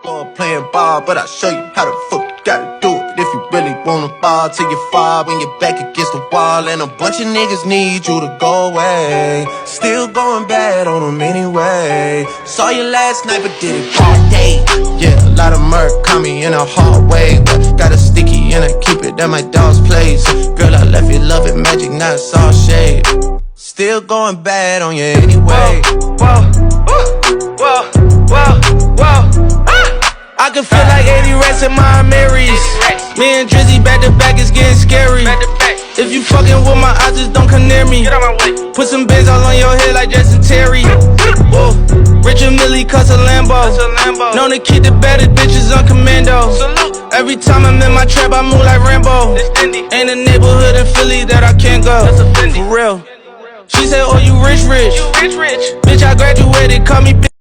score playing ball, but I'll show you how the fuck you gotta do it. If you really wanna ball till you fall when you're back against the wall, and a bunch of niggas need you to go away. Still going bad on them anyway. Saw you last night, but did it all day. Yeah, a lot of murk caught me in a hard way, but got a sticky and I keep it at my dog's place. Girl, I left you love it magic, not it's all shade. Still going bad on you anyway. Whoa, whoa, whoa, whoa. I can feel like 80 rats in my Marys. Me and Drizzy back to back, it's getting scary. If you fucking with my eyes, just don't come near me. Put some bands all on your head like Justin Terry. Whoa. Richard Millie cuss a Lambo. Known to keep the baddest bitches on commando. Every time I'm in my trap, I move like Rambo. Ain't a neighborhood in Philly that I can't go. For real. She said, oh, you rich. Bitch, I graduated, call me